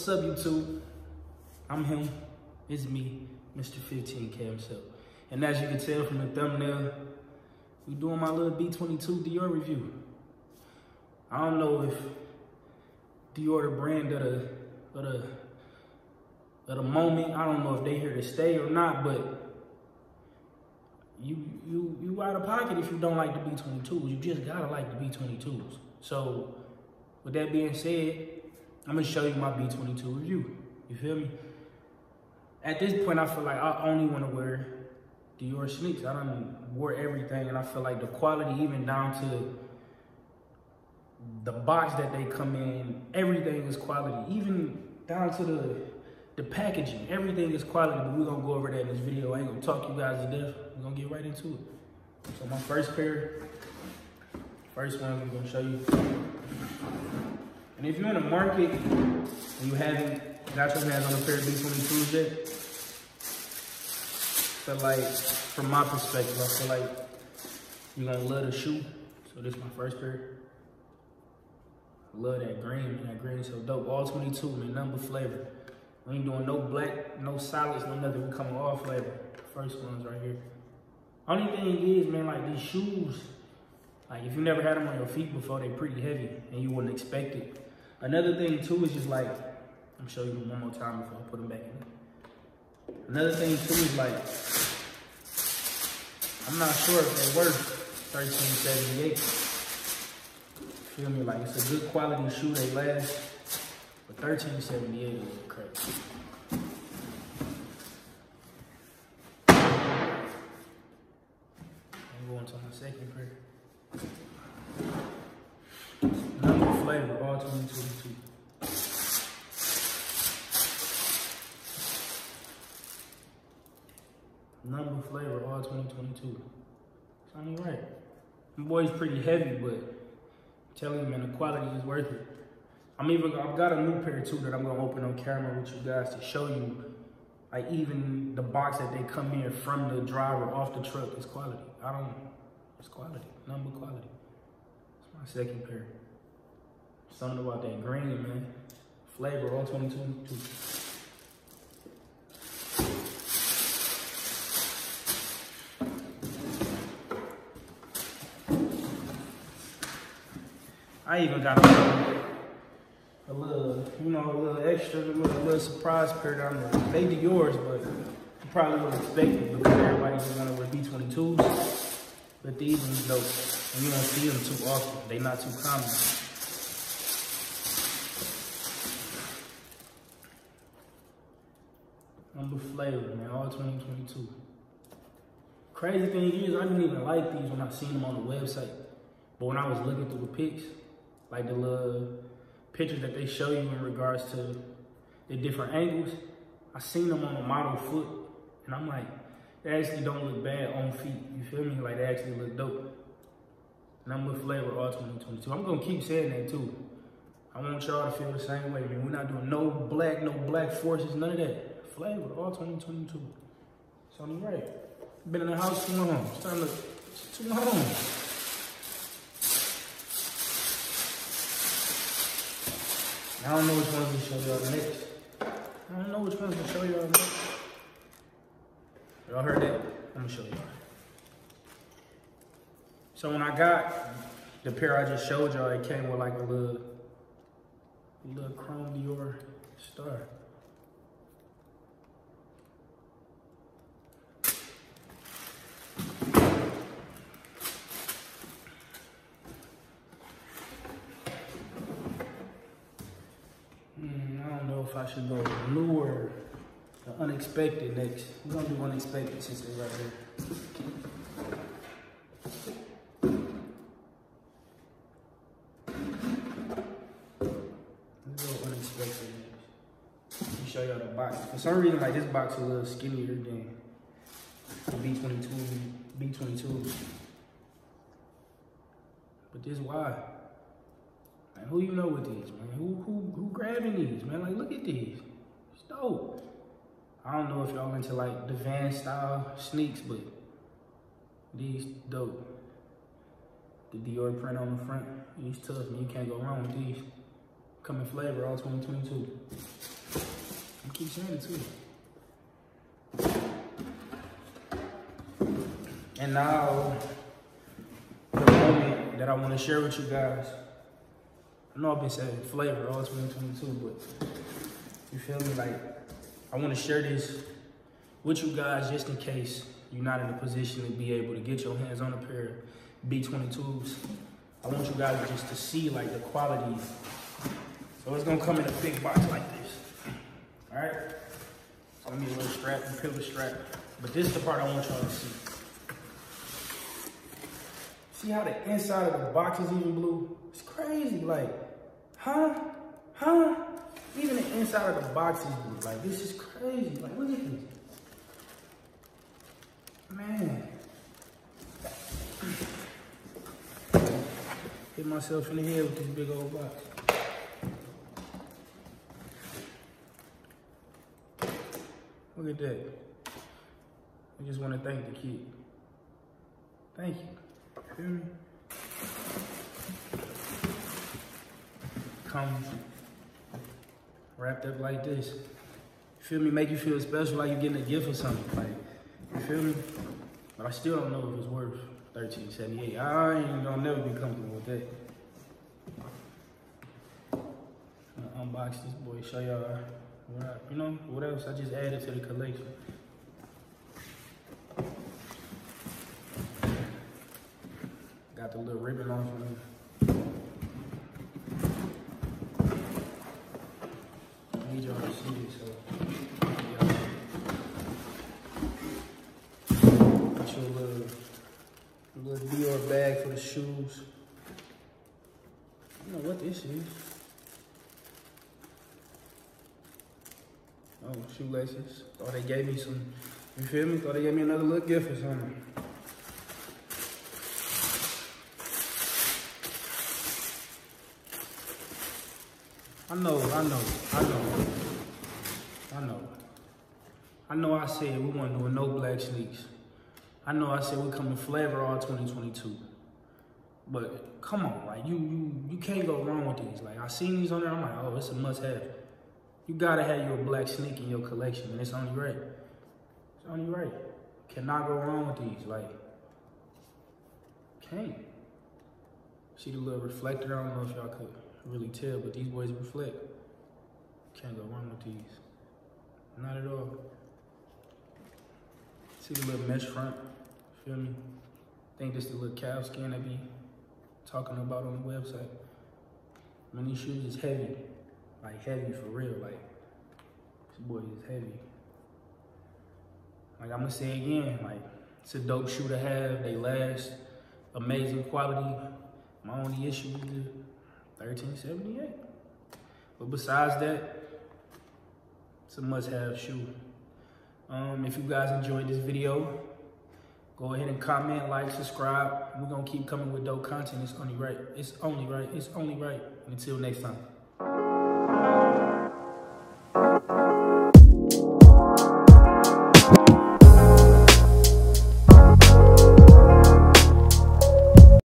up, YouTube? I'm him. It's me, Mr. 15K himself. And as you can tell from the thumbnail, we doing my little B22 Dior review. I don't know if Dior the brand of the moment. I don't know if they here to stay or not, but you out of pocket if you don't like the B22s. You just gotta like the B22s. So with that being said, I'm gonna show you my B22 review. You feel me? At this point, I feel like I only want to wear Dior sneaks. I done wore everything, and I feel like the quality, even down to the box that they come in, everything is quality. Even down to the packaging, everything is quality. But we're gonna go over that in this video. I ain't gonna talk you guys to death. We're gonna get right into it. So my first one I'm gonna show you. And if you're in the market and you haven't got your hands on a pair of B22s yet, I feel like, from my perspective, I feel like you're gonna love the shoe. So this is my first pair. I love that green, man. That green is so dope. All 22, man, nothing but flavor. We ain't doing no black, no solids, no nothing. We coming all flavor. First one's right here. Only thing is, man, like these shoes, like if you never had them on your feet before, they pretty heavy and you wouldn't expect it. Another thing too is just like, I'm gonna show you one more time before I put them back in. Another thing too is like, I'm not sure if they're worth $13.78. Feel me? Like it's a good quality shoe, they last. But $13.78 is crazy. I'm going to my second pair. Number flavor, all 2022. Number flavor, all 2022. It's only right. My boy's pretty heavy, but I'm telling you, man, the quality is worth it. I've got a new pair too that I'm gonna open on camera with you guys to show you. Like even the box that they come in from the driver off the truck is quality. It's quality, number quality. It's my second pair. Something about that green, man. Flavor, all 2022. I even got a little extra, a little surprise pair down there. They Dior's, but you probably wouldn't expect it because everybody's just gonna wear B22s. But these ones dope, and you don't see them too often. They not too common. Number flavor, man, all 2022. Crazy thing is, I didn't even like these when I seen them on the website. But when I was looking through the pics, like the little pictures that they show you in regards to the different angles, I seen them on a model foot, and I'm like, they actually don't look bad on feet. You feel me? Like they actually look dope. Number flavor, all 2022. I'm gonna keep saying that too. I want y'all to feel the same way, man. We're not doing no black forces, none of that. Flavor, all 2022. It's only right. Been in the house too long. It's time to too long. I don't know which ones to show y'all next. I don't know which ones to show y'all next. Y'all heard that? I'm gonna show y'all. So when I got the pair I just showed y'all, it came with like a little chrome Dior star. I don't know if I should go blue or the unexpected next. We're gonna do unexpected since they're right here. Let's go unexpected next. Let me show y'all the box. For some reason, like this box is a little skinnier than the B22. But this why? Man, who you know with these, man? Who grabbing these, man? Like, look at these. It's dope. I don't know if y'all into like the van style sneaks, but these dope. The Dior print on the front. These tough, man. You can't go wrong with these. Come in flavor, all 2022. keep saying it too. And now, the moment that I want to share with you guys. I know I've been saying flavor all 2022, but you feel me? Like, I want to share this with you guys just in case you're not in a position to be able to get your hands on a pair of B22s. I want you guys just to see like the quality. So it's gonna come in a big box like this. All right? So let me a little strap and pillar strap. But this is the part I want y'all to see. See how the inside of the box is even blue? It's crazy, like, huh? Even the inside of the box is blue. Like, this is crazy. Like, look at this. Man. Hit myself in the head with this big old box. Look at that. I just want to thank the kid. Thank you. Feel me? Comes wrapped up like this. Feel me? Make you feel special, like you're getting a gift or something. Like, you feel me? But I still don't know if it's worth $13.78. I ain't gonna never be comfortable with that. I'll unbox this boy, show y'all what else I just added to the collection. Got the little ribbon on for me. I need y'all to see this, so got your little Dior bag for the shoes. I don't know what this is. Oh, shoelaces. Thought they gave me some, you feel me? Thought they gave me another little gift or something. I know I said we weren't doing no black sneaks. I know I said we coming flavor all 2022. But come on, like you can't go wrong with these. Like I seen these on there, I'm like, oh, it's a must-have. You gotta have your black sneak in your collection, and it's only right. It's only right. Cannot go wrong with these. Like, can't. See the little reflector? I don't know if y'all could really tell, but these boys reflect. Can't go wrong with these. Not at all. See the little mesh front? Feel me? I think this is the little cow skin I be talking about on the website. I mean, these shoes is heavy. Like heavy for real. Like, this boy is heavy. Like I'm gonna say again, like it's a dope shoe to have. They last, amazing quality. My only issue is the $13.78. But besides that, it's a must-have shoe. If you guys enjoyed this video, go ahead and comment, like, subscribe. We're gonna keep coming with dope content. It's only right. It's only right. It's only right. And until next time.